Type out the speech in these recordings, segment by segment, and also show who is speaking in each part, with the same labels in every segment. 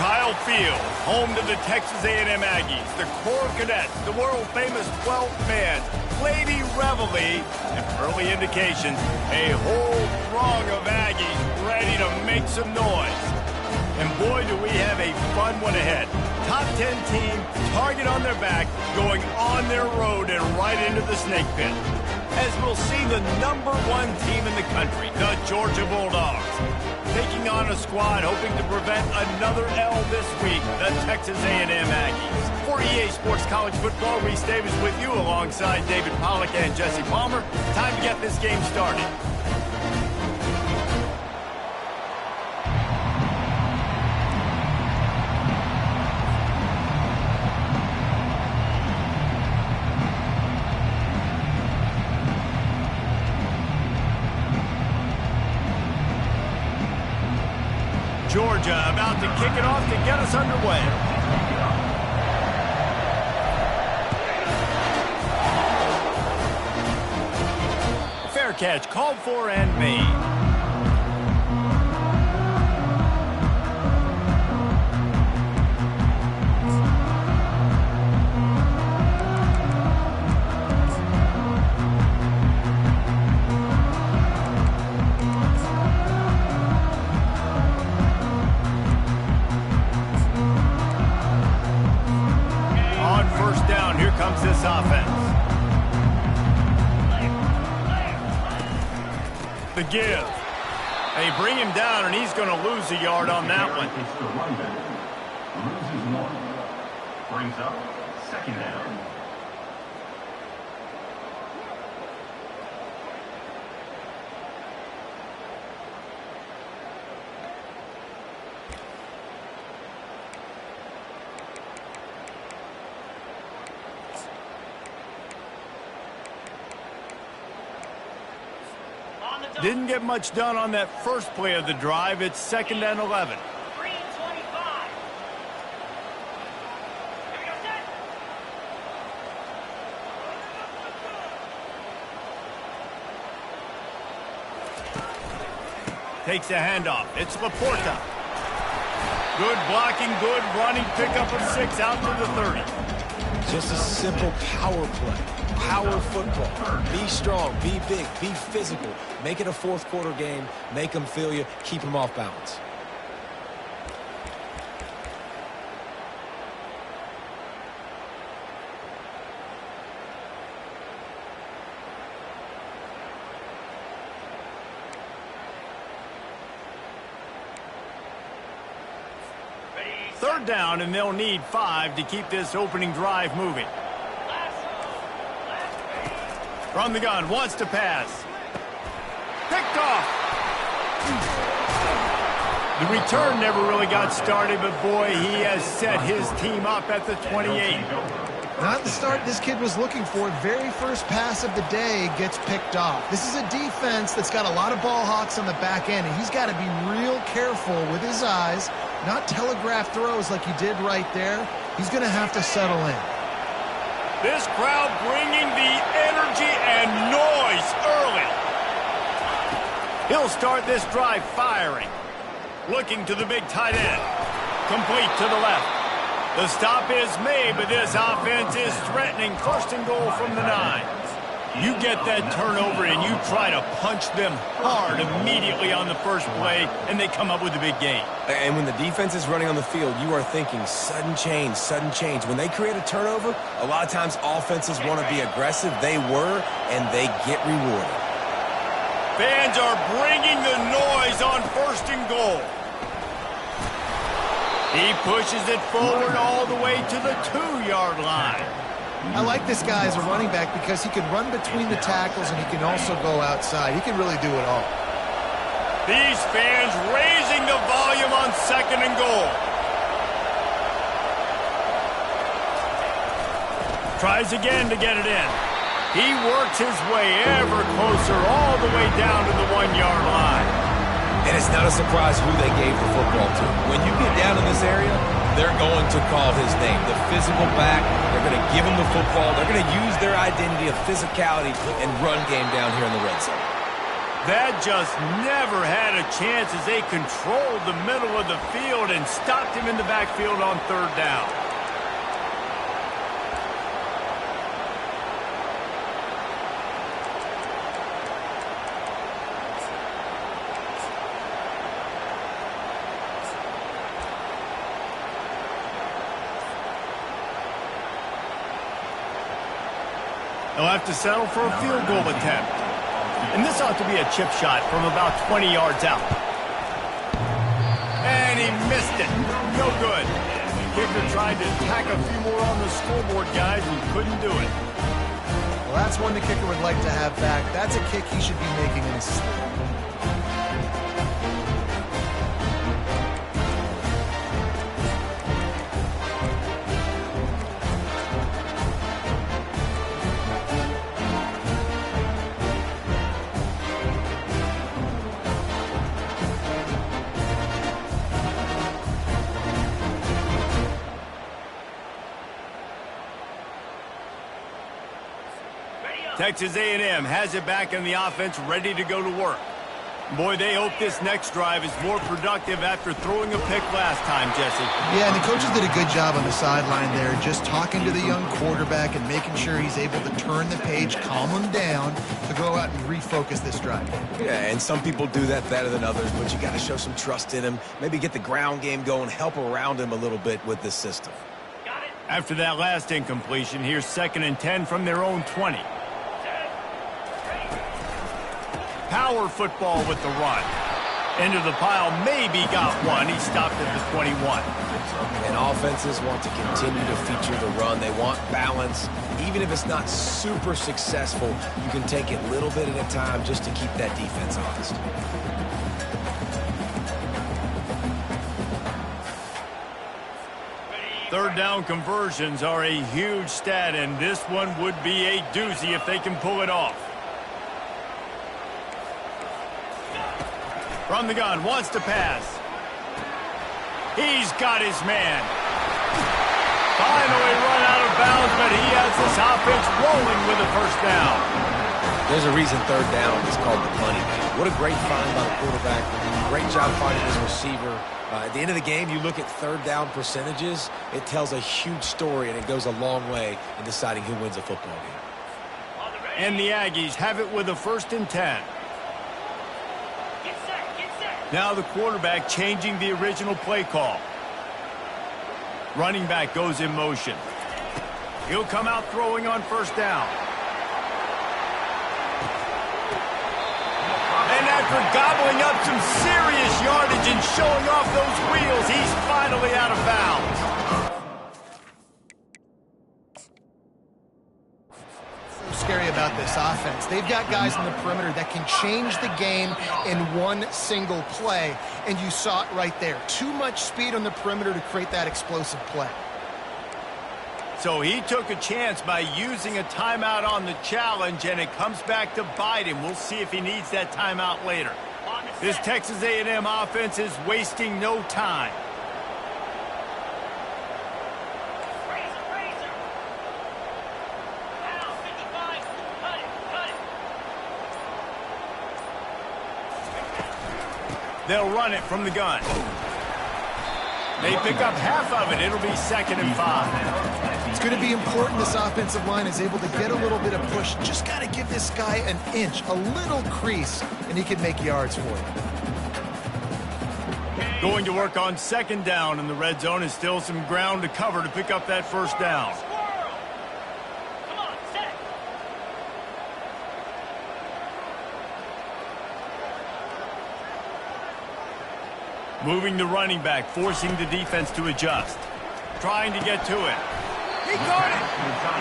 Speaker 1: Kyle Field, home to the Texas A&M Aggies, the Corps Cadets, the world-famous 12th man, Lady Reveille, and early indications, a whole throng of Aggies ready to make some noise. And boy, do we have a fun one ahead. Top 10 team, target on their back, going on their road and right into the snake pit. As we'll see the #1 team in the country, the Georgia Bulldogs, taking on a squad hoping to prevent another L this week, the Texas A&M Aggies. For EA Sports College Football, Reese Davis with you alongside David Pollack and Jesse Palmer. Time to get this game started. Georgia about to kick it off to get us underway. Fair catch called for and made. Comes this offense. The give. They bring him down, and he's going to lose a yard on that one.
Speaker 2: Loses one. Brings up second down.
Speaker 1: Didn't get much done on that first play of the drive. It's 2nd and 11. Takes a handoff. It's Laporta. Good blocking, good running. Pickup of 6 out to the 30.
Speaker 3: Just a simple power play. Power football. Be strong, be big, be physical. Make it a fourth quarter game. Make them feel you. Keep them off balance.
Speaker 1: Third down, and they'll need 5 to keep this opening drive moving. From the gun, wants to pass. Picked off. The return never really got started, but boy, he has set his team up at the 28.
Speaker 4: Not the start this kid was looking for. Very first pass of the day gets picked off. This is a defense that's got a lot of ball hawks on the back end, and he's got to be real careful with his eyes, not telegraph throws like he did right there. He's going to have to settle in.
Speaker 1: This crowd bringing the energy and noise early. He'll start this drive firing. Looking to the big tight end. Complete to the left. The stop is made, but this offense is threatening. 1st and goal from the 9. You get that turnover and you try to punch them hard immediately on the first play, and they come up with a big gain.
Speaker 3: And when the defense is running on the field, you are thinking sudden change, sudden change. When they create a turnover, a lot of times offenses want to be aggressive. They were, and they get rewarded.
Speaker 1: Fans are bringing the noise on 1st and goal. He pushes it forward all the way to the 2-yard line.
Speaker 4: I like this guy as a running back because he can run between the tackles and he can also go outside. He can really do it all.
Speaker 1: These fans raising the volume on 2nd and goal. Tries again to get it in. He works his way ever closer all the way down to the 1-yard line.
Speaker 3: And it's not a surprise who they gave the football to. When you get down in this area, they're going to call his name. The physical back, they're going to give him the football. They're going to use their identity of physicality and run game down here in the red zone.
Speaker 1: That just never had a chance as they controlled the middle of the field and stopped him in the backfield on third down. They'll have to settle for a field goal attempt. And this ought to be a chip shot from about 20 yards out. And he missed it. No good. The kicker tried to tack a few more on the scoreboard, guys, and couldn't do it.
Speaker 4: Well, that's one the kicker would like to have back. That's a kick he should be making in his sleep.
Speaker 1: Texas A&M has it back in the offense, ready to go to work. Boy, they hope this next drive is more productive after throwing a pick last time, Jesse.
Speaker 4: Yeah, and the coaches did a good job on the sideline there, just talking to the young quarterback and making sure he's able to turn the page, calm him down, to go out and refocus this drive.
Speaker 3: Yeah, and some people do that better than others, but you got to show some trust in him, maybe get the ground game going, help around him a little bit with this system.
Speaker 1: After that last incompletion, here's 2nd and 10 from their own 20. Power football with the run. Into the pile, maybe got one. He stopped at the 21.
Speaker 3: And offenses want to continue to feature the run. They want balance. Even if it's not super successful, you can take it little bit at a time just to keep that defense honest.
Speaker 1: Third down conversions are a huge stat, and this one would be a doozy if they can pull it off. From the gun, wants to pass. He's got his man. Finally run out of bounds, but he has this offense rolling with a first down.
Speaker 3: There's a reason third down is called the money man. What a great find by the quarterback. Great job finding his receiver. At the end of the game, you look at third down percentages, it tells a huge story, and it goes a long way in deciding who wins a football game.
Speaker 1: And the Aggies have it with a 1st and 10. Now the quarterback changing the original play call. Running back goes in motion. He'll come out throwing on 1st down. And after gobbling up some serious yardage and showing off those wheels, he's finally out of bounds.
Speaker 4: Scary about this offense. They've got guys in the perimeter that can change the game in one single play, and you saw it right there. Too much speed on the perimeter to create that explosive play.
Speaker 1: So he took a chance by using a timeout on the challenge, and it comes back to bite him. We'll see if he needs that timeout later. This Texas A&M offense is wasting no time. They'll run it from the gun. They pick up half of it. It'll be 2nd and 5.
Speaker 4: It's going to be important this offensive line is able to get a little bit of push. Just got to give this guy an inch, a little crease, and he can make yards for you.
Speaker 1: Going to work on 2nd down, and the red zone is still some ground to cover to pick up that 1st down. Moving the running back, forcing the defense to adjust. Trying to get to it. He got it!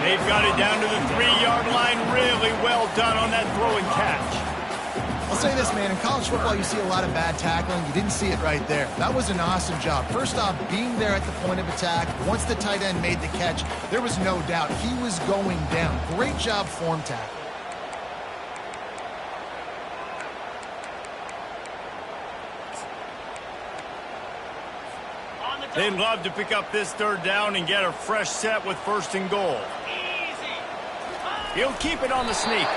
Speaker 1: They've got it down to the 3-yard line. Really well done on that throw and catch.
Speaker 4: I'll say this, man. In college football, you see a lot of bad tackling. You didn't see it right there. That was an awesome job. First off, being there at the point of attack. Once the tight end made the catch, there was no doubt he was going down. Great job form tackle.
Speaker 1: They'd love to pick up this 3rd down and get a fresh set with 1st and goal. He'll keep it on the sneak.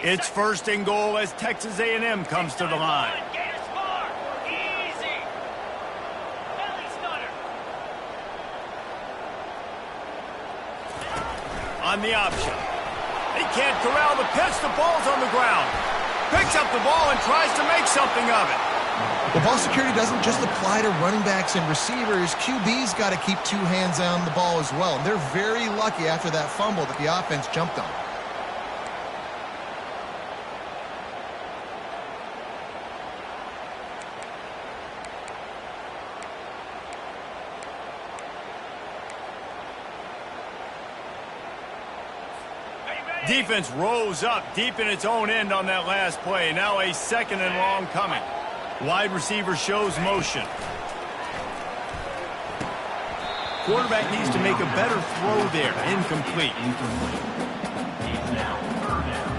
Speaker 1: It's first and goal as Texas A&M comes to the line. On the option. He can't corral the pitch. The ball's on the ground. Picks up the ball and tries to make something of it.
Speaker 4: Well, ball security doesn't just apply to running backs and receivers. QB's got to keep two hands on the ball as well. And they're very lucky after that fumble that the offense jumped on.
Speaker 1: Defense rose up deep in its own end on that last play. Now a second and long coming. Wide receiver shows motion. Quarterback needs to make a better throw there. Incomplete.
Speaker 2: It's now third down.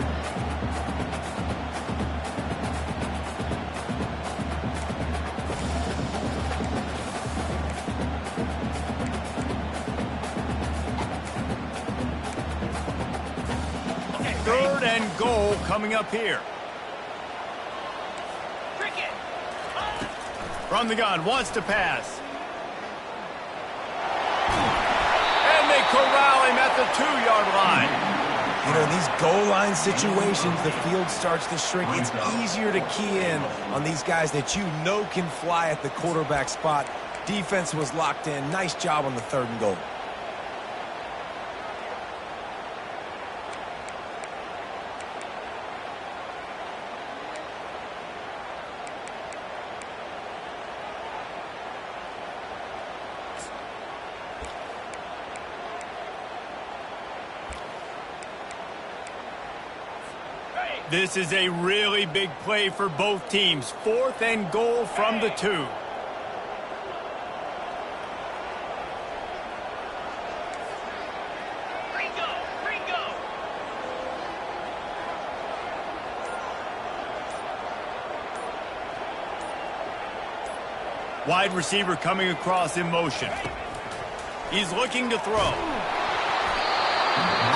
Speaker 1: Third and goal coming up here. From the gun, wants to pass. And they corral him at the 2-yard line.
Speaker 3: You know, in these goal line situations, the field starts to shrink. It's easier to key in on these guys that you know can fly at the quarterback spot. Defense was locked in. Nice job on the third and goal.
Speaker 1: This is a really big play for both teams. Fourth and goal from the 2. Wide receiver coming across in motion. He's looking to throw.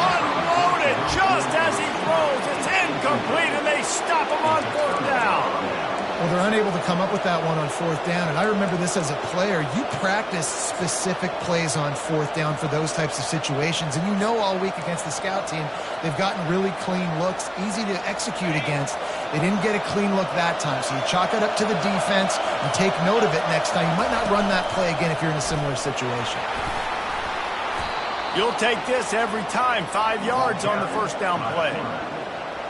Speaker 1: Unloaded just as he throws. It's incomplete, and they stop him on fourth down.
Speaker 4: Well, they're unable to come up with that one on fourth down, and I remember this as a player. You practice specific plays on fourth down for those types of situations, and you know all week against the scout team, they've gotten really clean looks, easy to execute against. They didn't get a clean look that time, so you chalk it up to the defense and take note of it next time. You might not run that play again if you're in a similar situation.
Speaker 1: You'll take this every time. 5 yards on the first down play.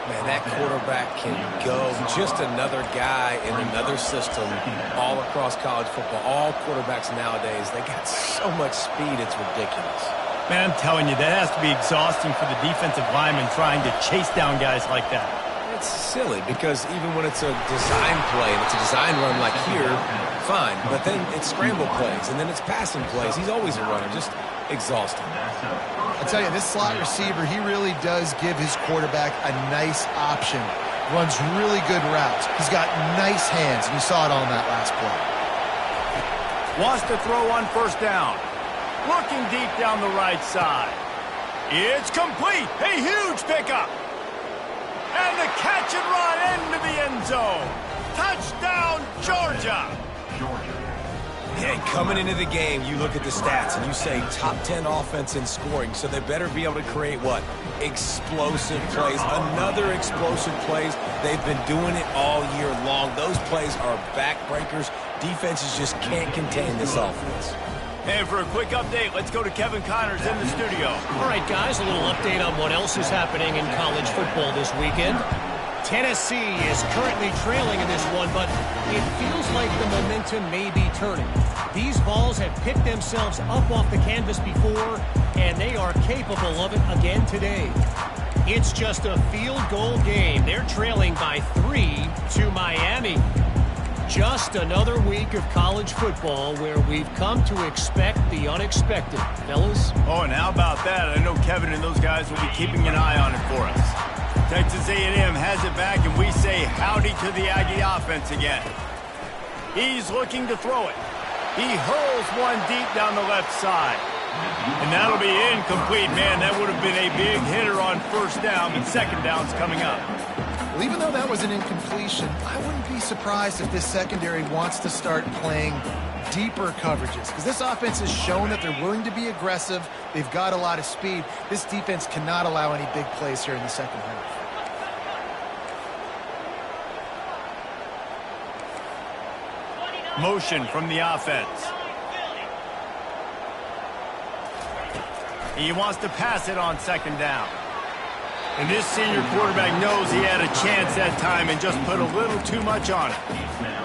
Speaker 3: Man, that quarterback can go. Just another guy in another system all across college football. All quarterbacks nowadays, they got so much speed, it's ridiculous.
Speaker 1: Man, I'm telling you, that has to be exhausting for the defensive lineman trying to chase down guys like that.
Speaker 3: It's silly because even when it's a design play and it's a design run like here, fine. But then it's scramble plays and then it's passing plays. He's always a runner. Just exhausting.
Speaker 4: I tell you, this slot receiver, he really does give his quarterback a nice option. Runs really good routes. He's got nice hands, and you saw it on that last play.
Speaker 1: Wants to throw on first down. Looking deep down the right side. It's complete. A huge pickup. And the catch and run into the end zone. Touchdown, Georgia.
Speaker 3: Hey, coming into the game, you look at the stats and you say top 10 offense in scoring, so they better be able to create what? Explosive plays. Another explosive plays. They've been doing it all year long. Those plays are backbreakers. Defenses just can't contain this offense.
Speaker 1: And for a quick update, let's go to Kevin Connors in the studio.
Speaker 5: All right, guys, a little update on what else is happening in college football this weekend. Tennessee is currently trailing in this one, but it feels like the momentum may be turning. These Vols have picked themselves up off the canvas before, and they are capable of it again today. It's just a field goal game. They're trailing by 3 to Miami. Just another week of college football where we've come to expect the unexpected, fellas.
Speaker 1: Oh, and how about that? I know Kevin and those guys will be keeping an eye on it for us. Texas A&M has it back, and we say howdy to the Aggie offense again. He's looking to throw it. He hurls one deep down the left side. And that'll be incomplete. Man, that would have been a big hitter on first down, but second down's coming up.
Speaker 4: Well, even though that was an incompletion, I wouldn't be surprised if this secondary wants to start playing deeper coverages, because this offense has shown that they're willing to be aggressive. They've got a lot of speed. This defense cannot allow any big plays here in the second half.
Speaker 1: Motion from the offense. He wants to pass it on second down. And this senior quarterback knows he had a chance that time and just put a little too much on it.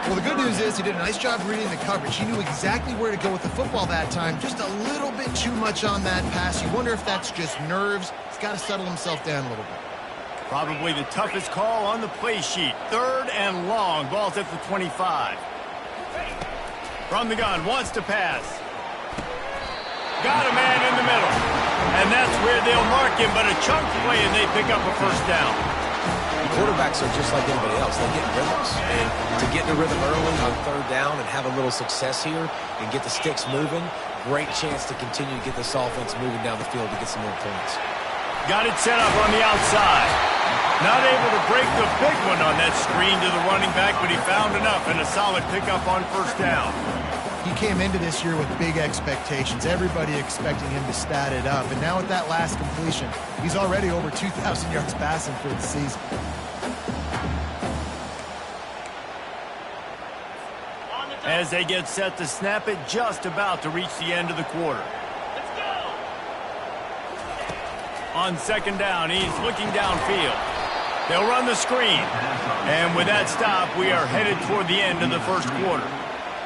Speaker 4: Well, the good news is he did a nice job reading the coverage. He knew exactly where to go with the football that time. Just a little bit too much on that pass. You wonder if that's just nerves. He's got to settle himself down a little bit.
Speaker 1: Probably the toughest call on the play sheet. Third and long. Ball's at the 25. From the gun, wants to pass. Got a man in the middle. And that's where they'll mark him, but a chunk play and they pick up a first down.
Speaker 3: Quarterbacks are just like anybody else. They get rhythms. And to get in the rhythm early on third down and have a little success here and get the sticks moving, great chance to continue to get this offense moving down the field to get some more points.
Speaker 1: Got it set up on the outside. Not able to break the big one on that screen to the running back, but he found enough and a solid pickup on first down.
Speaker 4: He came into this year with big expectations. Everybody expecting him to stat it up. And now with that last completion, he's already over 2,000 yards passing for the season.
Speaker 1: As they get set to snap it, just about to reach the end of the quarter. On second down, he's looking downfield. They'll run the screen. And with that stop, we are headed toward the end of the first quarter.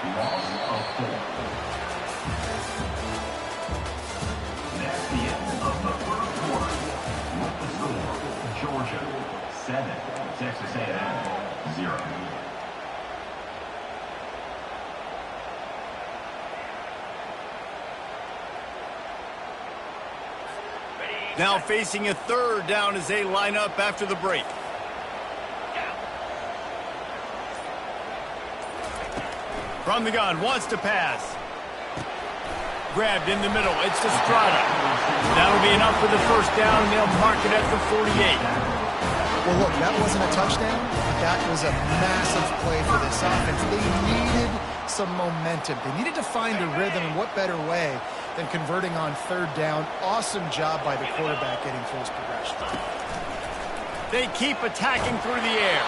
Speaker 2: Loss of 4. That's the end of the first quarter. With the score, Georgia 7, Texas A&M 0.
Speaker 1: Now facing a third down as they line up after the break. From the gun, wants to pass. Grabbed in the middle, it's to Strada. That'll be enough for the first down, and they'll mark it at the 48.
Speaker 4: Well, look, that wasn't a touchdown. That was a massive play for this offense. They needed some momentum. They needed to find a rhythm, and what better way than converting on third down. Awesome job by the quarterback getting full progression.
Speaker 1: They keep attacking through the air.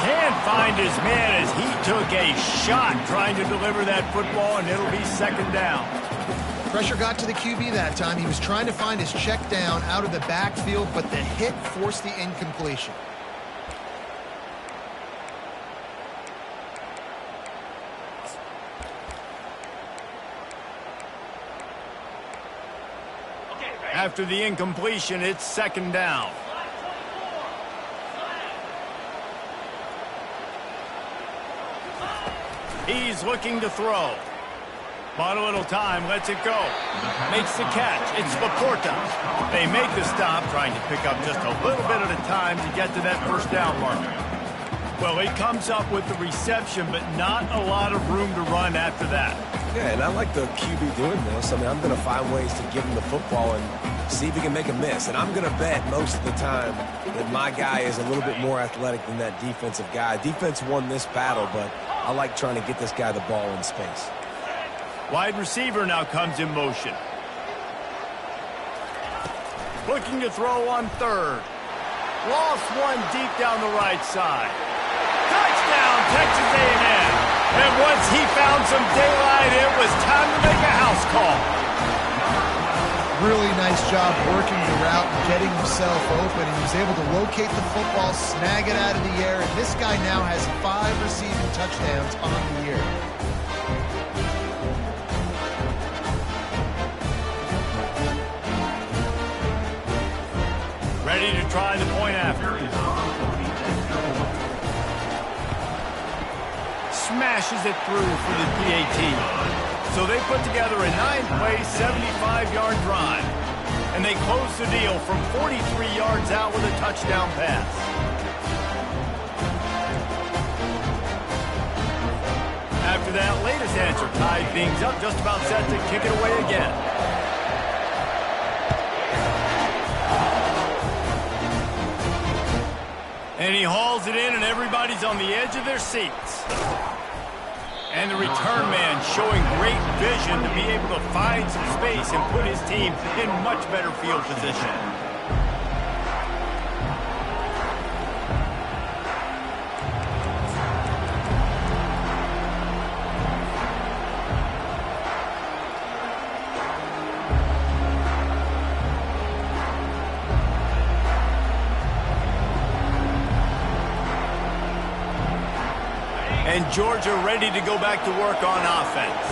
Speaker 1: Can't find his man as he took a shot trying to deliver that football, and it'll be second down.
Speaker 4: Pressure got to the QB that time. He was trying to find his check down out of the backfield, but the hit forced the incompletion.
Speaker 1: After the incompletion, it's second down. He's looking to throw. Bought a little time, lets it go. Makes the catch. It's Laporta. They make the stop, trying to pick up just a little bit at a time to get to that first down marker. Well, he comes up with the reception, but not a lot of room to run after that.
Speaker 3: Yeah, and I like the QB doing this. I mean, I'm going to find ways to give him the football and see if he can make a miss. And I'm going to bet most of the time that my guy is a little bit more athletic than that defensive guy. Defense won this battle, but I like trying to get this guy the ball in space.
Speaker 1: Wide receiver now comes in motion. Looking to throw on third. Lost one deep down the right side. Touchdown, Texas A&M. And once he found some daylight, it was time to make a house call.
Speaker 4: Really nice job working the route and getting himself open. And he was able to locate the football, snag it out of the air. And this guy now has 5 receiving touchdowns on the year.
Speaker 1: Ready to try the point after. Smashes it through for the PAT. So they put together a 9-play, 75-yard drive. And they close the deal from 43 yards out with a touchdown pass. After that latest answer tied things up, just about set to kick it away again. And he hauls it in, and everybody's on the edge of their seats. And the return man showing great vision to be able to find some space and put his team in much better field position. And Georgia ready to go back to work on offense.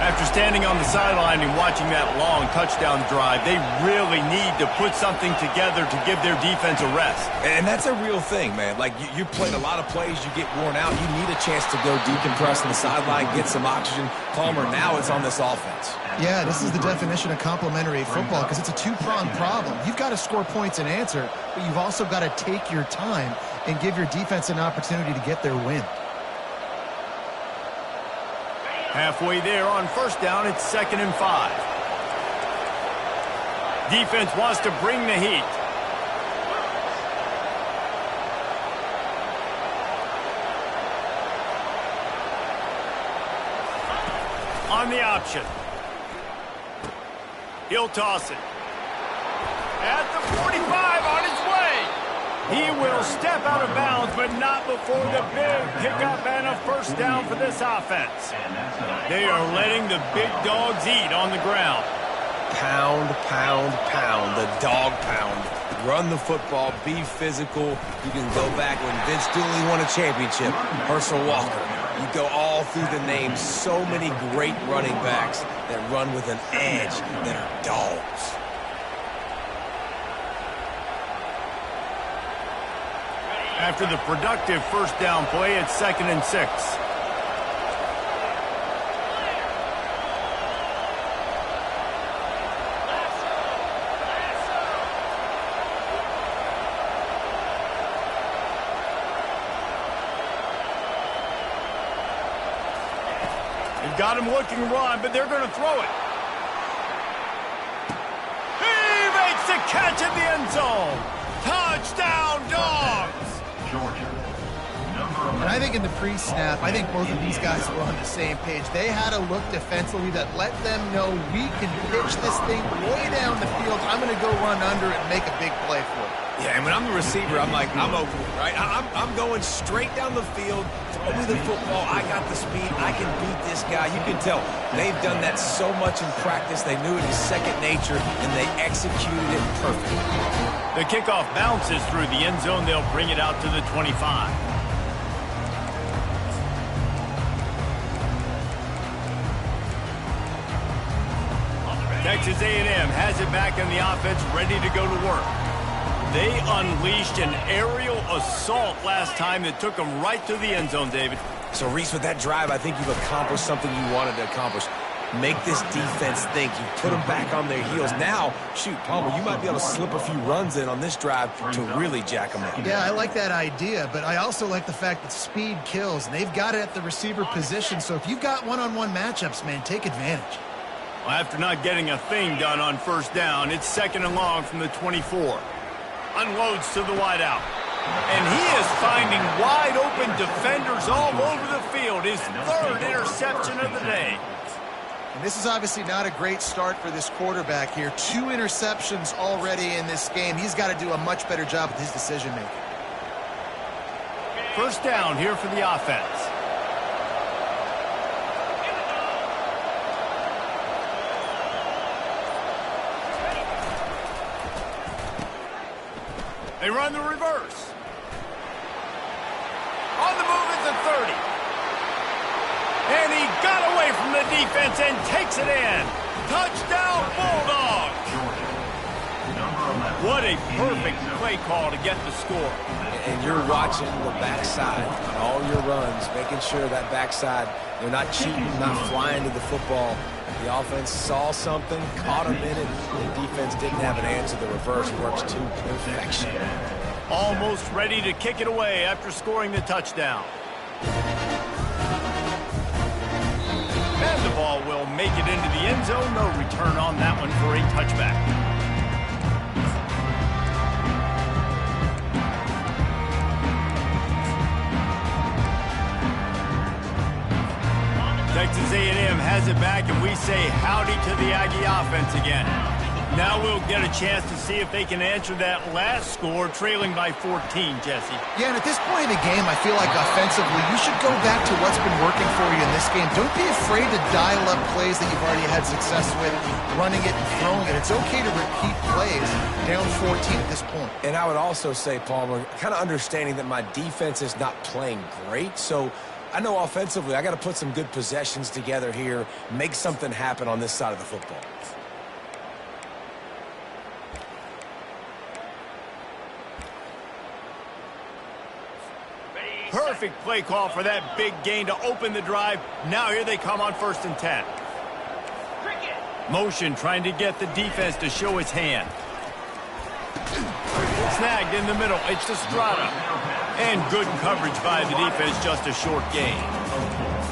Speaker 1: After standing on the sideline and watching that long touchdown drive, they really need to put something together to give their defense a rest.
Speaker 3: And that's a real thing, man. Like, you played a lot of plays, you get worn out. You need a chance to go decompress on the sideline, get some oxygen. Palmer, now it's on this offense.
Speaker 4: Yeah, this is the definition of complementary football because it's a two-pronged problem. You've got to score points and answer, but you've also got to take your time and give your defense an opportunity to get their win.
Speaker 1: Halfway there on first down, it's 2nd and 5. Defense wants to bring the heat. On the option. He'll toss it. At the 45, on his way. He will step out of bounds, but not before the big pickup and a first down for this offense. They are letting the big dogs eat on the ground.
Speaker 3: Pound, pound, pound. The dog pound. Run the football. Be physical. You can go back when Vince Dooley won a championship. Herschel Walker. You go all through the names. So many great running backs that run with an edge that are dogs.
Speaker 1: After the productive first down play, it's 2nd and 6. They've got him looking to run, but they're going to throw it. He makes the catch in the end zone. Touchdown, Dogs!
Speaker 4: And I think in the pre-snap, I think both of these guys were on the same page. They had a look defensively that let them know we can pitch this thing way down the field. I'm going to go run under it and make a big play for it.
Speaker 3: Yeah, and when I'm the receiver, I'm like, I'm open, right? I'm going straight down the field. Throw me the football. I got the speed. I can beat this guy. You can tell they've done that so much in practice. They knew it was second nature, and they executed it perfectly.
Speaker 1: The kickoff bounces through the end zone. They'll bring it out to the 25. Texas A&M has it back in the offense, ready to go to work. They unleashed an aerial assault last time that took them right to the end zone, David.
Speaker 3: So, Reese, with that drive, I think you've accomplished something you wanted to accomplish. Make this defense think. You put them back on their heels. Now, shoot, Palmer, you might be able to slip a few runs in on this drive to really jack them up.
Speaker 4: Yeah, I like that idea, but I also like the fact that speed kills. And they've got it at the receiver position, so if you've got one-on-one matchups, man, take advantage.
Speaker 1: Well, after not getting a thing done on first down, it's 2nd and long from the 24. Unloads to the wideout. And he is finding wide-open defenders all over the field. His 3rd interception of the day.
Speaker 4: And this is obviously not a great start for this quarterback here. 2 interceptions already in this game. He's got to do a much better job with his decision-making.
Speaker 1: First down here for the offense. They run the reverse. On the move at the 30. And he got away from the defense and takes it in. Touchdown, Bulldogs. What a perfect play call to get the score.
Speaker 3: And you're watching the backside on all your runs, making sure that backside, they're not cheating, not flying to the football. The offense saw something, caught him in it. The defense didn't have an answer. The reverse works to perfection.
Speaker 1: Almost ready to kick it away after scoring the touchdown. And the ball will make it into the end zone. No return on that one for a touchback. Texas A&M has it back, and we say howdy to the Aggie offense again. Now we'll get a chance to see if they can answer that last score, trailing by 14, Jesse.
Speaker 4: Yeah, and at this point in the game, I feel like offensively, you should go back to what's been working for you in this game. Don't be afraid to dial up plays that you've already had success with, running it and throwing it. It's okay to repeat plays down 14 at this point.
Speaker 3: And I would also say, Palmer, kind of understanding that my defense is not playing great, so I know offensively I got to put some good possessions together here, make something happen on this side of the football.
Speaker 1: Perfect play call for that big gain to open the drive. Now here they come on 1st and 10. Motion trying to get the defense to show its hand. Snagged in the middle. It's Estrada. And good coverage by the defense, just a short gain.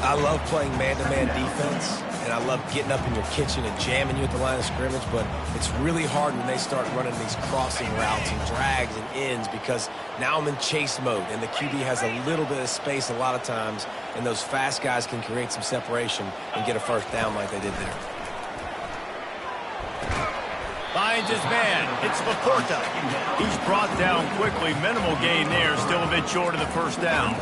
Speaker 3: I love playing man-to-man defense, and I love getting up in your kitchen and jamming you at the line of scrimmage, but it's really hard when they start running these crossing routes and drags and ends because now I'm in chase mode, and the QB has a little bit of space a lot of times, and those fast guys can create some separation and get a first down like they did there.
Speaker 1: Finds his man. It's Laporta. He's brought down quickly. Minimal gain there. Still a bit short of the first down.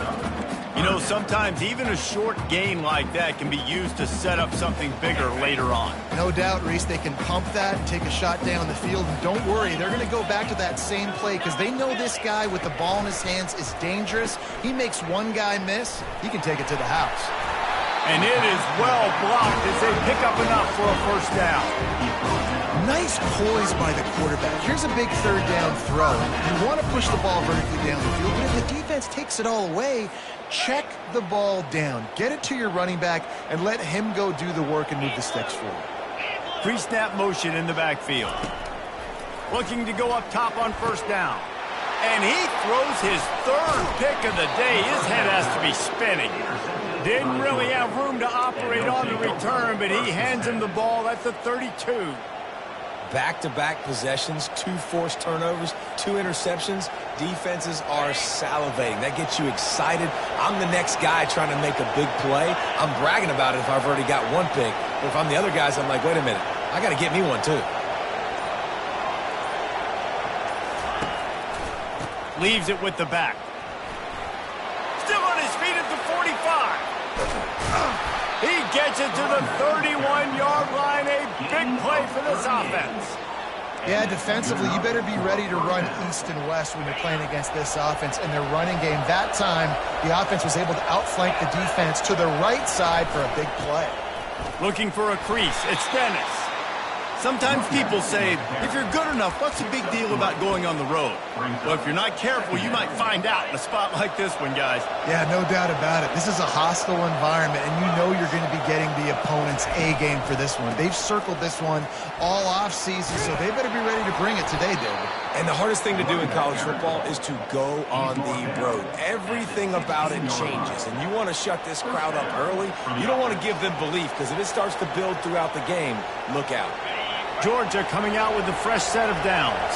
Speaker 1: You know, sometimes even a short gain like that can be used to set up something bigger later on.
Speaker 4: No doubt, Reese, they can pump that and take a shot down the field. And don't worry, they're going to go back to that same play because they know this guy with the ball in his hands is dangerous. He makes one guy miss, he can take it to the house.
Speaker 1: And it is well blocked as they pick up enough for a first down.
Speaker 4: Nice poise by the quarterback. Here's a big 3rd down throw. You want to push the ball vertically down the field, but if the defense takes it all away, check the ball down. Get it to your running back and let him go do the work and move the sticks forward.
Speaker 1: Pre-snap motion in the backfield. Looking to go up top on 1st down. And he throws his 3rd pick of the day. His head has to be spinning. Didn't really have room to operate on the return, but he hands him the ball at the 32.
Speaker 3: Back-to-back possessions, 2 forced turnovers, 2 interceptions. Defenses are salivating. That gets you excited. I'm the next guy trying to make a big play. I'm bragging about it if I've already got 1 pick. But if I'm the other guys, I'm like, wait a minute, I got to get me 1 too.
Speaker 1: Leaves it with the back. Still on his feet at the 45. He gets it to the 31-yard line. A big play for this offense.
Speaker 4: Yeah, defensively, you better be ready to run east and west when you're playing against this offense and their running game. That time, the offense was able to outflank the defense to the right side for a big play.
Speaker 1: Looking for a crease. It's Dennis. Sometimes people say, if you're good enough, what's the big deal about going on the road? Well, if you're not careful, you might find out in a spot like this one, guys.
Speaker 4: Yeah, no doubt about it. This is a hostile environment, and you know you're going to be getting the opponent's A game for this one. They've circled this one all offseason, so they better be ready to bring it today, David.
Speaker 3: And the hardest thing to do in college football is to go on the road. Everything about it changes, and you want to shut this crowd up early. You don't want to give them belief, because if it starts to build throughout the game, look out.
Speaker 1: Georgia coming out with a fresh set of downs.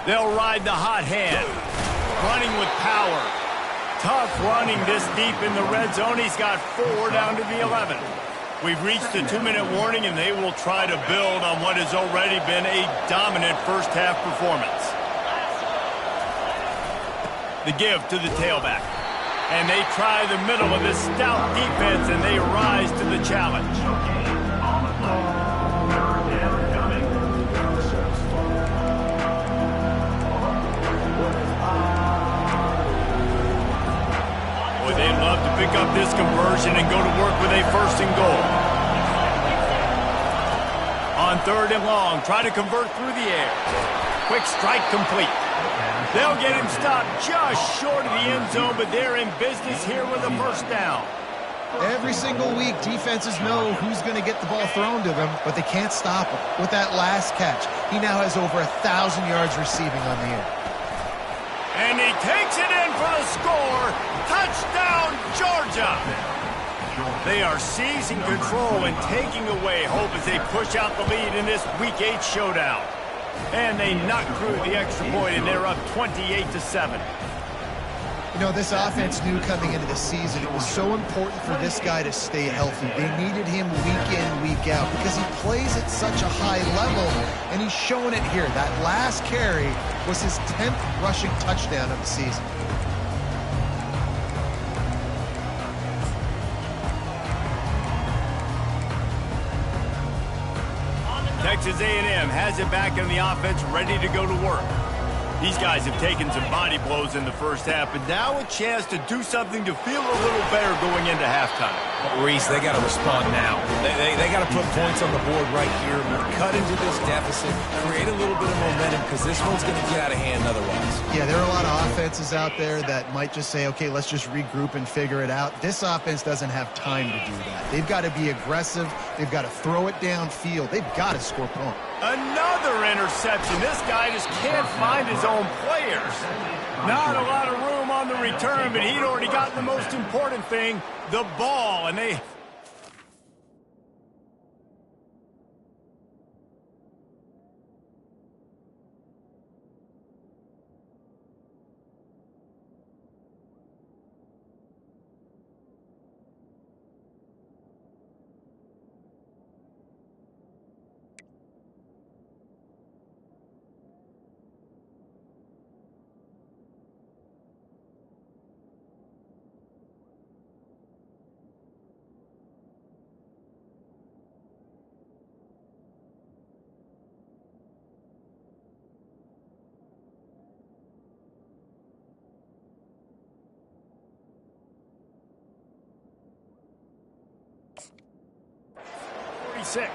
Speaker 1: They'll ride the hot hand. Running with power. Tough running this deep in the red zone. He's got 4 down to the 11. We've reached the 2-minute warning, and they will try to build on what has already been a dominant first-half performance. The give to the tailback. And they try the middle of this stout defense, and they rise to the challenge. Boy, they'd love to pick up this conversion and go to work with a 1st and goal. On 3rd and long, try to convert through the air. Quick strike complete. They'll get him stopped just short of the end zone, but they're in business here with a first down.
Speaker 4: Every single week, defenses know who's going to get the ball thrown to them, but they can't stop him. With that last catch, he now has over 1,000 yards receiving on the air.
Speaker 1: And he takes it in for the score. Touchdown, Georgia. They are seizing control and taking away hope as they push out the lead in this Week 8 showdown. And they knock through the extra point, and they're up 28-7.
Speaker 4: You know, this offense knew coming into the season it was so important for this guy to stay healthy. They needed him week in, week out because he plays at such a high level, and he's showing it here. That last carry was his 10th rushing touchdown of the season.
Speaker 1: Texas A&M has it back in the offense, ready to go to work. These guys have taken some body blows in the first half, but now a chance to do something to feel a little better going into halftime.
Speaker 3: Reese, they got to respond now. They got to put points on the board right here, cut into this deficit, create a little bit of momentum because this one's going to get out of hand otherwise.
Speaker 4: Yeah, there are a lot of offenses out there that might just say, okay, let's just regroup and figure it out. This offense doesn't have time to do that. They've got to be aggressive. They've got to throw it downfield. They've got to score points.
Speaker 1: Another interception. This guy just can't find his own players. Not a lot of room on the return, but he'd already gotten the most important thing, the ball, and they... Six.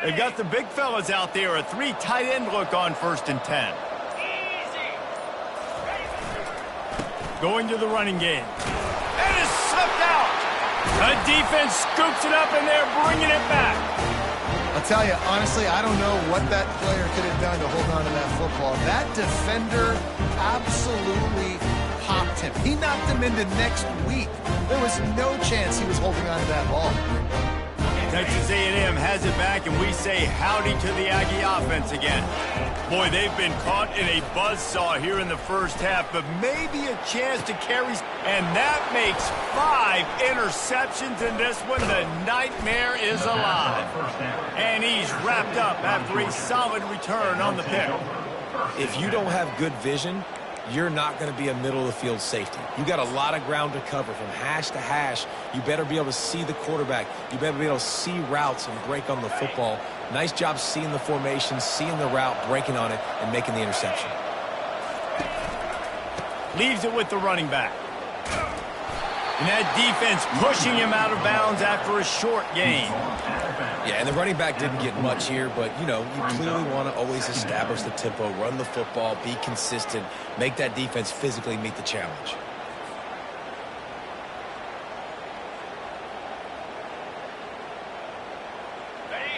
Speaker 1: They've got the big fellas out there, a 3 tight end look on 1st and 10. Going to the running game. That is slipped out. The defense scoops it up and they're bringing it back.
Speaker 4: I'll tell you, honestly, I don't know what that player could have done to hold on to that football. That defender absolutely popped him. He knocked him into next week. There was no chance he was holding on to that ball.
Speaker 1: Texas A&M has it back, and we say howdy to the Aggie offense again. Boy, they've been caught in a buzzsaw here in the first half, but maybe a chance to carry. And that makes 5 interceptions in this one. The nightmare is alive. And he's wrapped up after a solid return on the pick.
Speaker 3: If you don't have good vision, you're not going to be a middle-of-the-field safety. You got a lot of ground to cover from hash to hash. You better be able to see the quarterback. You better be able to see routes and break on the football. Nice job seeing the formation, seeing the route, breaking on it, and making the interception.
Speaker 1: Leaves it with the running back. And that defense pushing him out of bounds after a short gain.
Speaker 3: Yeah, and the running back didn't get much here, but, you know, you clearly want to always establish the tempo, run the football, be consistent, make that defense physically meet the challenge.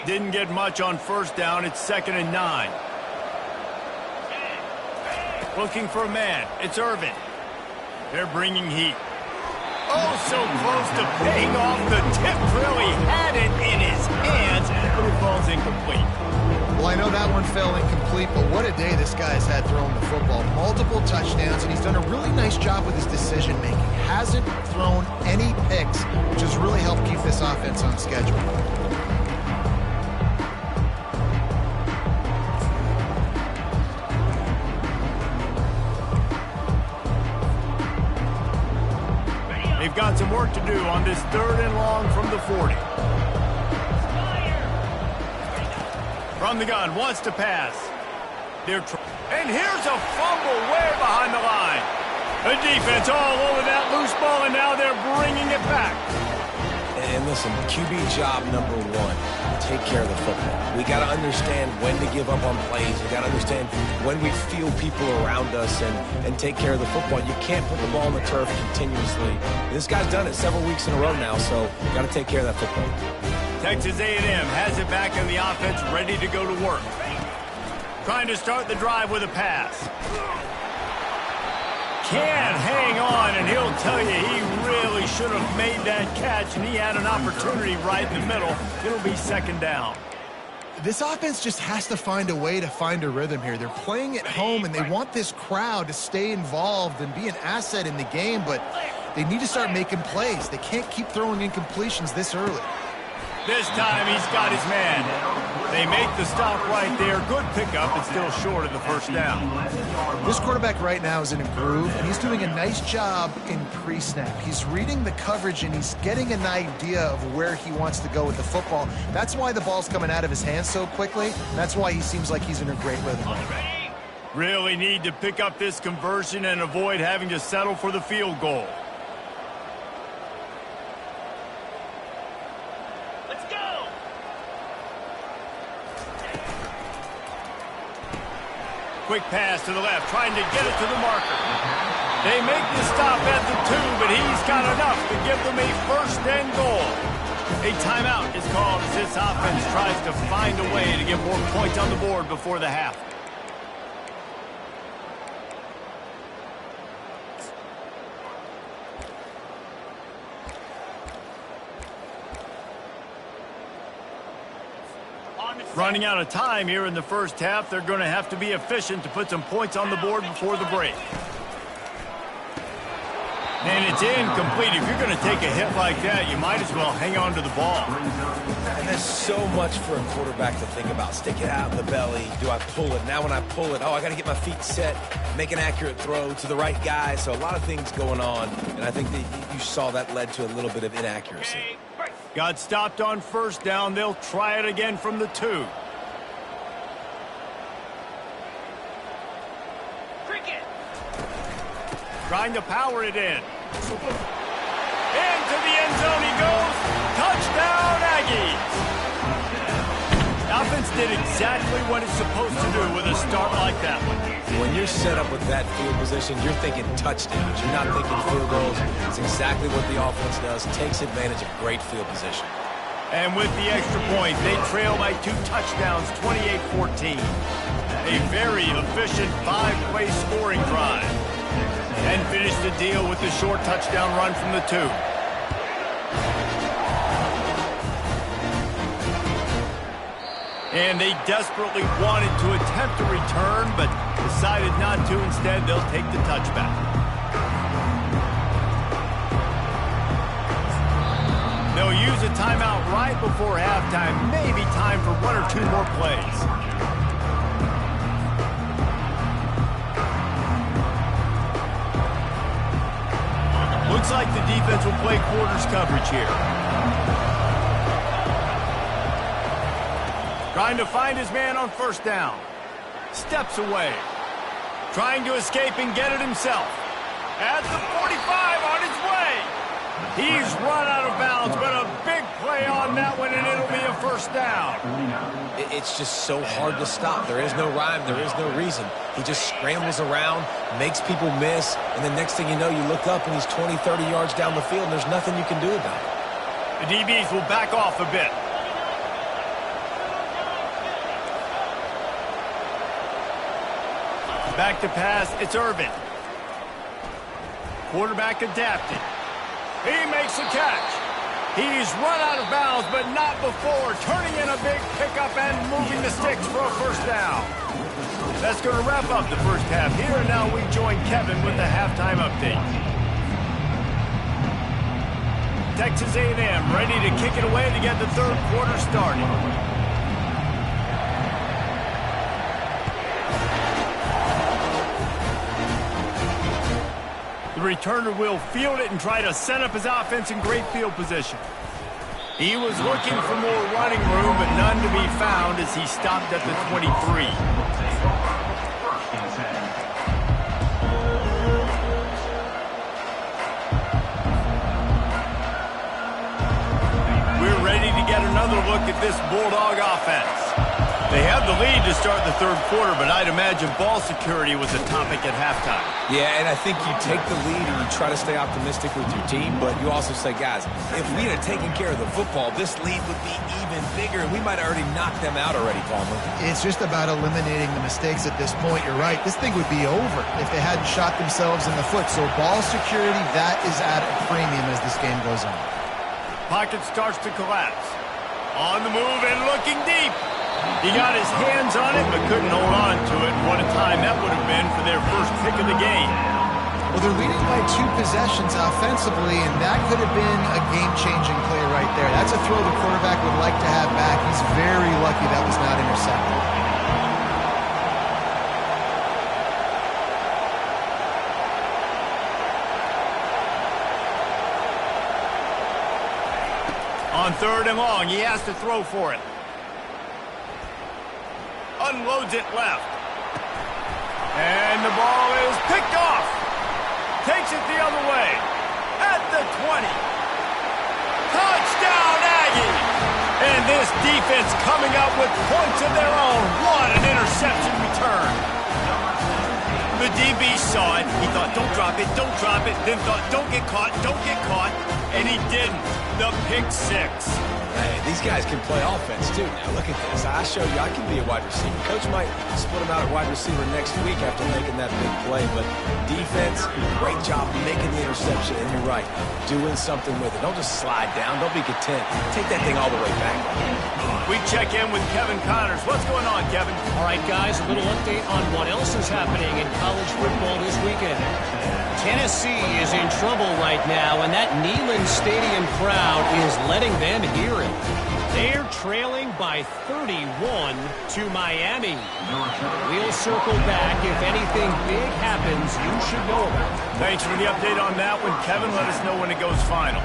Speaker 1: Didn't get much on 1st down. It's 2nd and 9. Looking for a man. It's Irvin. They're bringing heat. Oh, so close to paying off. The tip really had it in his hands, but it falls incomplete.
Speaker 4: Well, I know that one fell incomplete, but what a day this guy's had throwing the football. Multiple touchdowns, and he's done a really nice job with his decision-making. Hasn't thrown any picks, which has really helped keep this offense on schedule.
Speaker 1: They've got some work to do on this 3rd and long from the 40. From the gun, wants to pass. And here's a fumble way behind the line. The defense all over that loose ball, and now they're bringing it back.
Speaker 3: And listen, QB job number 1, take care of the football. We got to understand when to give up on plays. We got to understand when we feel people around us and take care of the football. You can't put the ball on the turf continuously. This guy's done it several weeks in a row now, so you got to take care of that football.
Speaker 1: Texas A&M has it back in the offense, ready to go to work. Trying to start the drive with a pass. Can't hang on, and he'll tell you he really should have made that catch, and he had an opportunity right in the middle. It'll be second down.
Speaker 4: This offense just has to find a way to find a rhythm here. They're playing at home, and they want this crowd to stay involved and be an asset in the game, but they need to start making plays. They can't keep throwing incompletions this early.
Speaker 1: This time he's got his man. They make the stop right there. Good pickup, and still short of the first down.
Speaker 4: This quarterback right now is in a groove, and he's doing a nice job in pre-snap. He's reading the coverage, and he's getting an idea of where he wants to go with the football. That's why the ball's coming out of his hands so quickly. That's why he seems like he's in a great rhythm.
Speaker 1: Really need to pick up this conversion and avoid having to settle for the field goal. Quick pass to the left, trying to get it to the marker. They make the stop at the 2, but he's got enough to give them a first and goal. A timeout is called as this offense tries to find a way to get more points on the board before the half. Running out of time here in the first half. They're going to have to be efficient to put some points on the board before the break. And it's incomplete. If you're going to take a hit like that, you might as well hang on to the ball.
Speaker 3: And there's so much for a quarterback to think about. Stick it out in the belly. Do I pull it? Now when I pull it, I got to get my feet set, make an accurate throw to the right guy. So a lot of things going on, and I think that you saw that led to a little bit of inaccuracy.
Speaker 1: Got stopped on first down. They'll try it again from the 2. Trying to power it in. Into the end zone he goes. Touchdown, Aggies. The offense did exactly what it's supposed to do with a start like that one.
Speaker 3: When you're set up with that field position, you're thinking touchdowns. You're not thinking field goals. It's exactly what the offense does. Takes advantage of great field position.
Speaker 1: And with the extra point, they trail by 2 touchdowns, 28-14. A very efficient 5-play scoring drive. And finish the deal with the short touchdown run from the 2. And they desperately wanted to attempt a return, but decided not to. Instead, they'll take the touchback. They'll use a timeout right before halftime. Maybe time for 1 or 2 more plays. Looks like the defense will play quarters coverage here. Trying to find his man on first down. Steps away. Trying to escape and get it himself. At the 45 on his way. He's run out of bounds, but a big play on that one, and it'll be a first down.
Speaker 3: It's just so hard to stop. There is no rhyme. There is no reason. He just scrambles around, makes people miss, and the next thing you know, you look up and he's 20, 30 yards down the field, and there's nothing you can do about it.
Speaker 1: The DBs will back off a bit. Back to pass, it's Irvin. Quarterback adapted. He makes a catch. He's run out of bounds, but not before. Turning in a big pickup and moving the sticks for a first down. That's going to wrap up the first half here. And now we join Kevin with the halftime update. Texas A&M ready to kick it away to get the third quarter started. The returner will field it and try to set up his offense in great field position. He was looking for more running room, but none to be found as he stopped at the 23. We're ready to get another look at this Bulldog offense. They have the lead to start the third quarter, but I'd imagine ball security was a topic at halftime.
Speaker 3: Yeah, and I think you take the lead and you try to stay optimistic with your team, but you also say, guys, if we had taken care of the football, this lead would be even bigger, and we might have already knocked them out already, Palmer.
Speaker 4: It's just about eliminating the mistakes at this point. You're right. This thing would be over if they hadn't shot themselves in the foot. So ball security, that is at a premium as this game goes on.
Speaker 1: Pocket starts to collapse. On the move and looking deep. He got his hands on it, but couldn't hold on to it. And what a time that would have been for their first pick of the game.
Speaker 4: Well, they're leading by 2 possessions offensively, and that could have been a game-changing play right there. That's a throw the quarterback would like to have back. He's very lucky that was not intercepted.
Speaker 1: On 3rd and long, he has to throw for it. Unloads it left. And the ball is picked off. Takes it the other way. At the 20. Touchdown, Aggie! And this defense coming up with points of their own. What an interception return. The DB saw it. He thought, don't drop it, don't drop it. Then thought, don't get caught, don't get caught. And he didn't. The pick 6.
Speaker 3: Hey, these guys can play offense, too. Now, look at this. I show you I can be a wide receiver. Coach might split him out at wide receiver next week after making that big play. But defense, great job making the interception. And you're right, doing something with it. Don't just slide down. Don't be content. Take that thing all the way back.
Speaker 1: We check in with Kevin Connors. What's going on, Kevin?
Speaker 5: All right, guys, a little update on what else is happening in college football this weekend. Tennessee is in trouble right now, and that Neyland Stadium crowd is letting them hear it. They're trailing by 31 to Miami. We'll circle back. If anything big happens, you should know about it.
Speaker 1: Thanks for the update on that one, Kevin. Let us know when it goes final.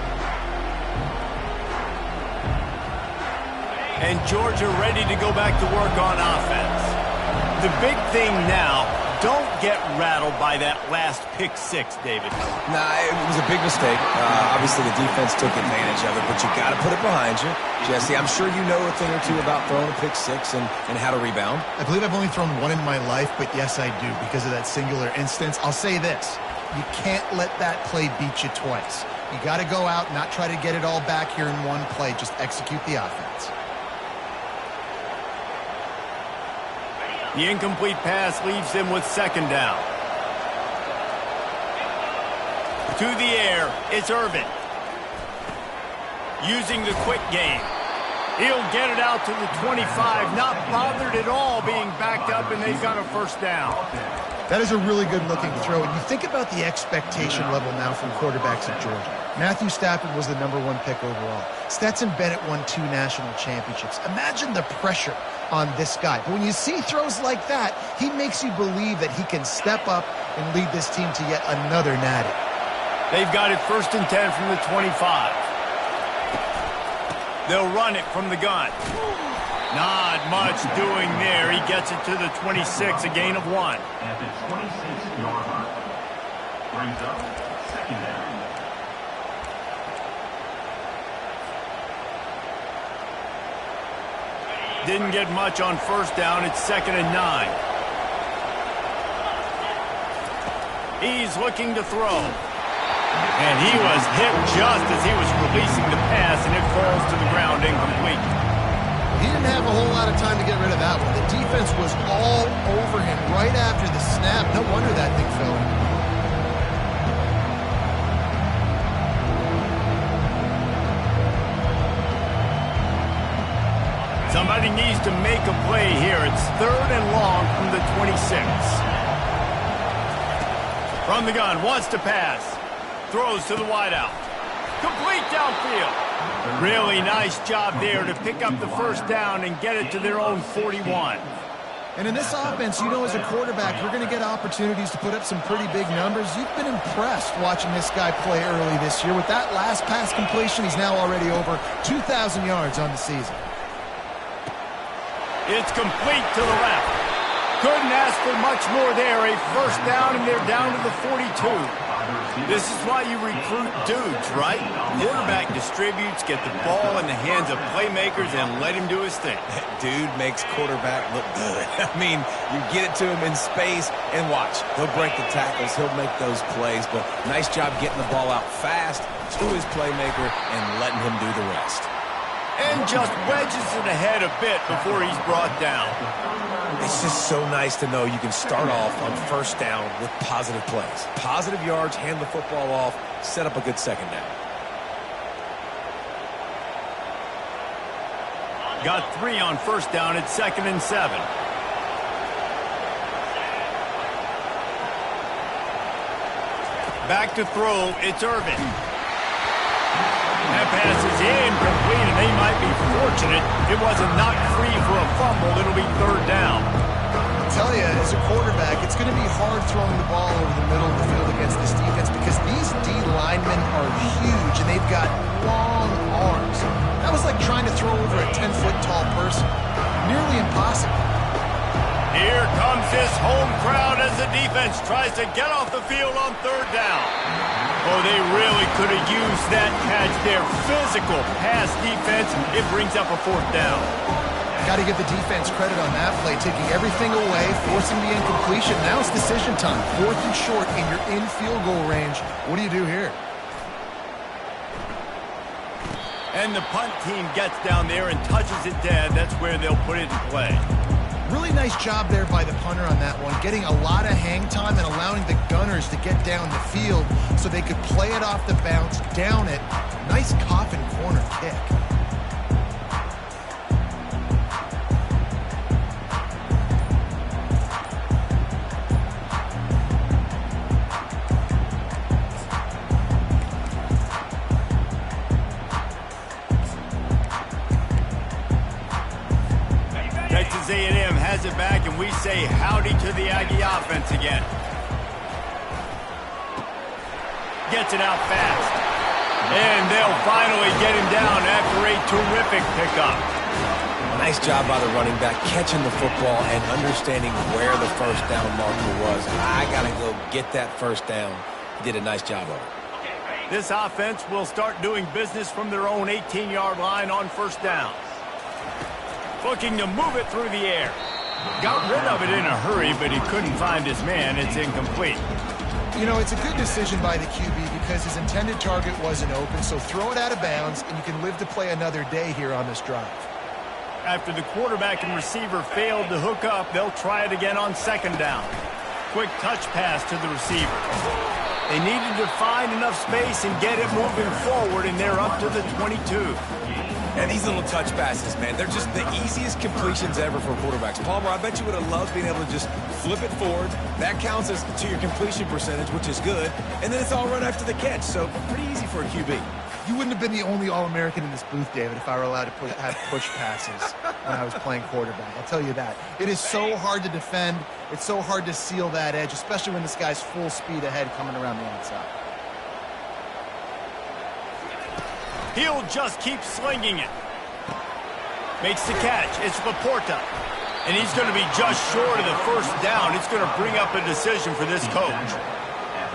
Speaker 1: And Georgia ready to go back to work on offense. The big thing now, don't get rattled by that last pick 6, David.
Speaker 3: Nah, it was a big mistake. Obviously, the defense took advantage of it, but you got to put it behind you. Jesse, I'm sure you know a thing or two about throwing a pick 6 and how to rebound.
Speaker 4: I believe I've only thrown one in my life, but yes, I do because of that singular instance. I'll say this. You can't let that play beat you twice. You got to go out, not try to get it all back here in one play. Just execute the offense.
Speaker 1: The incomplete pass leaves him with 2nd down. To the air, it's Irvin. Using the quick game. He'll get it out to the 25, not bothered at all being backed up, and they've got a 1st down.
Speaker 4: That is a really good-looking throw. And you think about the expectation level now from quarterbacks at Georgia. Matthew Stafford was the #1 pick overall. Stetson Bennett won 2 national championships. Imagine the pressure on this guy. But when you see throws like that, he makes you believe that he can step up and lead this team to yet another natty.
Speaker 1: They've got it 1st and 10 from the 25. They'll run it from the gun. Not much doing there. He gets it to the 26, a gain of 1.
Speaker 2: At the 26-yard line. Brings up 2nd down.
Speaker 1: Didn't get much on 1st down. It's 2nd and 9. He's looking to throw. And he was hit just as he was releasing the pass, and it falls to the ground incomplete.
Speaker 4: He didn't have a whole lot of time to get rid of that one. The defense was all over him right after the snap. No wonder that thing fell.
Speaker 1: Somebody needs to make a play here. It's 3rd and long from the 26. From the gun, wants to pass. Throws to the wideout. Complete downfield. Really nice job there to pick up the 1st down and get it to their own 41.
Speaker 4: And in this offense, you know, as a quarterback, you're going to get opportunities to put up some pretty big numbers. You've been impressed watching this guy play early this year. With that last pass completion, he's now already over 2,000 yards on the season.
Speaker 1: It's complete to the left. Couldn't ask for much more there. A 1st down, and they're down to the 42. This is why you recruit dudes, right? Quarterback distributes, get the ball in the hands of playmakers, and let him do his thing.
Speaker 3: Dude makes quarterback look good. I mean, you get it to him in space, and watch. He'll break the tackles. He'll make those plays, but nice job getting the ball out fast to his playmaker and letting him do the rest.
Speaker 1: And just wedges it ahead a bit before he's brought down.
Speaker 3: It's just so nice to know you can start off on first down with positive plays. Positive yards, hand the football off, set up a good second down.
Speaker 1: Got 3 on first down at 2nd and 7. Back to throw, it's Irvin. That pass is incomplete, and they might be fortunate it wasn't knocked free for a fumble. It'll be 3rd down.
Speaker 4: I tell you, as a quarterback, it's going to be hard throwing the ball over the middle of the field against this defense because these D linemen are huge, and they've got long arms. That was like trying to throw over a 10-foot tall person. Nearly impossible.
Speaker 1: Here comes this home crowd as the defense tries to get off the field on 3rd down. Oh, they really could have used that catch there. Physical pass defense. It brings up a 4th down.
Speaker 4: Got to give the defense credit on that play, taking everything away, forcing the incompletion. Now it's decision time. 4th and short, and you're in field goal range. What do you do here?
Speaker 1: And the punt team gets down there and touches it dead. That's where they'll put it in play.
Speaker 4: Really nice job there by the punter on that one, getting a lot of hang time and allowing the gunners to get down the field so they could play it off the bounce, down it. Nice coffin corner kick.
Speaker 1: Texas A&M has it back, and we say howdy to the Aggie offense again. Gets it out fast. And they'll finally get him down after a terrific pickup.
Speaker 3: Nice job by the running back, catching the football and understanding where the first down marker was. I got to go get that first down. He did a nice job of it.
Speaker 1: This offense will start doing business from their own 18-yard line on first down. Looking to move it through the air. Got rid of it in a hurry, but he couldn't find his man. It's incomplete.
Speaker 4: You know, it's a good decision by the QB because his intended target wasn't open, so throw it out of bounds, and you can live to play another day here on this drive.
Speaker 1: After the quarterback and receiver failed to hook up, they'll try it again on 2nd down. Quick touch pass to the receiver. They needed to find enough space and get it moving forward, and they're up to the 22.
Speaker 3: And these little touch passes, man, they're just the easiest completions ever for quarterbacks. Palmer, I bet you would have loved being able to just flip it forward. That counts as to your completion percentage, which is good. And then it's all run after the catch, so pretty easy for a QB.
Speaker 4: You wouldn't have been the only All-American in this booth, David, if I were allowed to have push passes when I was playing quarterback. I'll tell you that. It is so hard to defend. It's so hard to seal that edge, especially when this guy's full speed ahead coming around the outside.
Speaker 1: He'll just keep slinging it. Makes the catch. It's Laporta. And he's going to be just short of the first down. It's going to bring up a decision for this coach.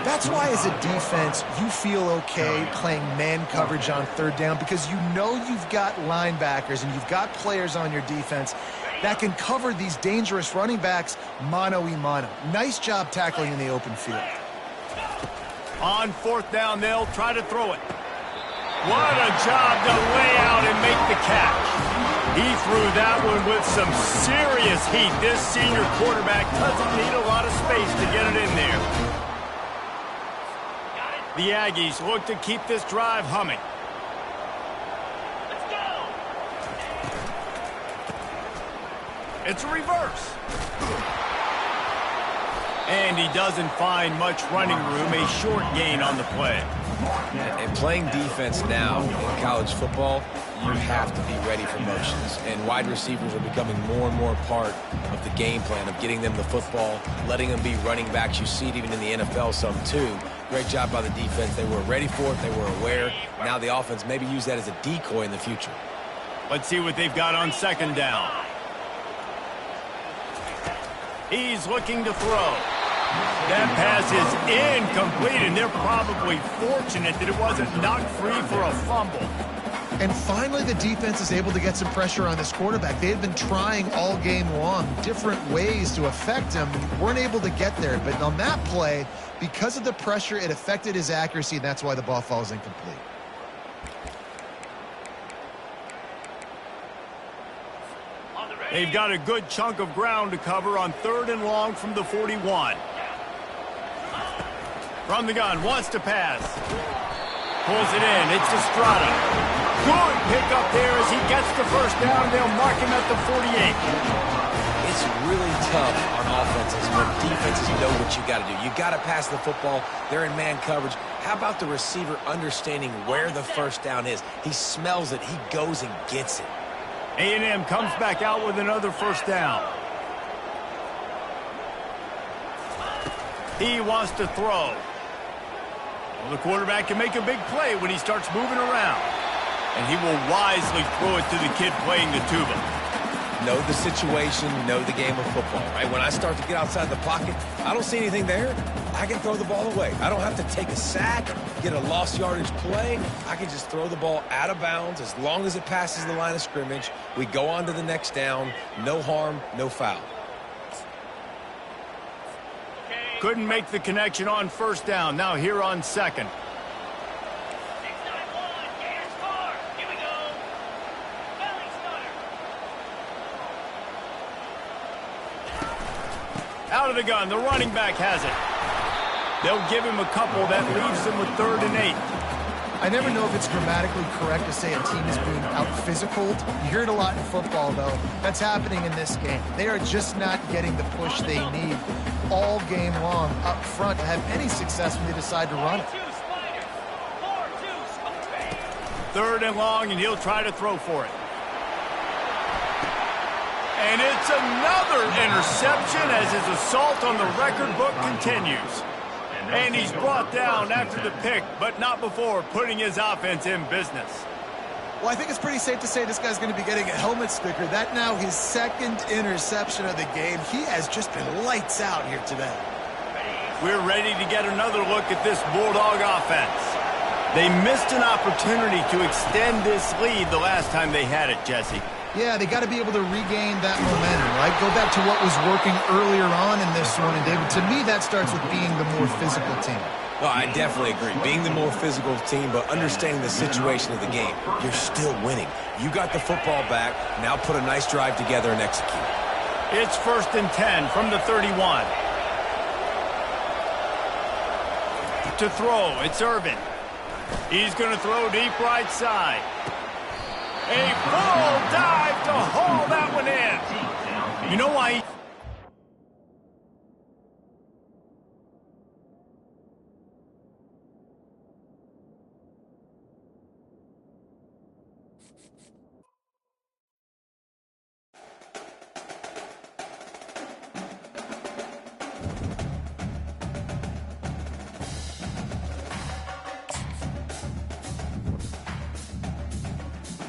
Speaker 4: That's why, as a defense, you feel okay playing man coverage on 3rd down because you know you've got linebackers and you've got players on your defense that can cover these dangerous running backs mano-a-mano. Nice job tackling in the open field.
Speaker 1: On 4th down, they'll try to throw it. What a job to lay out and make the catch. He threw that one with some serious heat. This senior quarterback doesn't need a lot of space to get it in there. The Aggies look to keep this drive humming. It's a reverse. And he doesn't find much running room, a short gain on the play.
Speaker 3: And playing defense now in college football, you have to be ready for motions. And wide receivers are becoming more and more part of the game plan of getting them the football, letting them be running backs. You see it even in the NFL some too. Great job by the defense. They were ready for it. They were aware. Now the offense maybe use that as a decoy in the future.
Speaker 1: Let's see what they've got on 2nd down. He's looking to throw. That pass is incomplete, and they're probably fortunate that it wasn't knocked free for a fumble.
Speaker 4: And finally, the defense is able to get some pressure on this quarterback. They had been trying all game long different ways to affect him and weren't able to get there. But on that play, because of the pressure, it affected his accuracy, and that's why the ball falls incomplete.
Speaker 1: They've got a good chunk of ground to cover on 3rd and long from the 41. From the gun, wants to pass. Pulls it in. It's Estrada. Good pickup there as he gets the first down. They'll mark him at the 48.
Speaker 3: It's really tough on offenses when defenses know what you got to do. You got to pass the football. They're in man coverage. How about the receiver understanding where the first down is? He smells it. He goes and gets it.
Speaker 1: A&M comes back out with another first down. He wants to throw. Well, the quarterback can make a big play when he starts moving around. And he will wisely throw it to the kid playing the tuba.
Speaker 3: Know the situation, know the game of football, right? When I start to get outside the pocket, I don't see anything there. I can throw the ball away. I don't have to take a sack, get a lost yardage play. I can just throw the ball out of bounds as long as it passes the line of scrimmage. We go on to the next down. No harm, no foul.
Speaker 1: Couldn't make the connection on first down. Now here on 2nd. Out of the gun, the running back has it. They'll give him a couple. That leaves him with 3rd and 8.
Speaker 4: I never know if it's grammatically correct to say a team is being out-physicaled. You hear it a lot in football, though. That's happening in this game. They are just not getting the push they need all game long up front to have any success when they decide to run it.
Speaker 1: 3rd and long, and he'll try to throw for it. And it's another interception as his assault on the record book continues. And he's brought down after the pick, but not before putting his offense in business.
Speaker 4: Well, I think it's pretty safe to say this guy's going to be getting a helmet sticker. That now his 2nd interception of the game. He has just been lights out here today.
Speaker 1: We're ready to get another look at this Bulldog offense. They missed an opportunity to extend this lead the last time they had it, Jesse.
Speaker 4: Yeah, they got to be able to regain that momentum, right? Go back to what was working earlier on in this one. And, David, to me, that starts with being the more physical team.
Speaker 3: Well, I definitely agree. Being the more physical team, but understanding the situation of the game. You're still winning. You got the football back. Now put a nice drive together and execute.
Speaker 1: It's 1st and 10 from the 31. To throw, it's Irvin. He's going to throw deep right side. A full dive to haul that one in. You know why?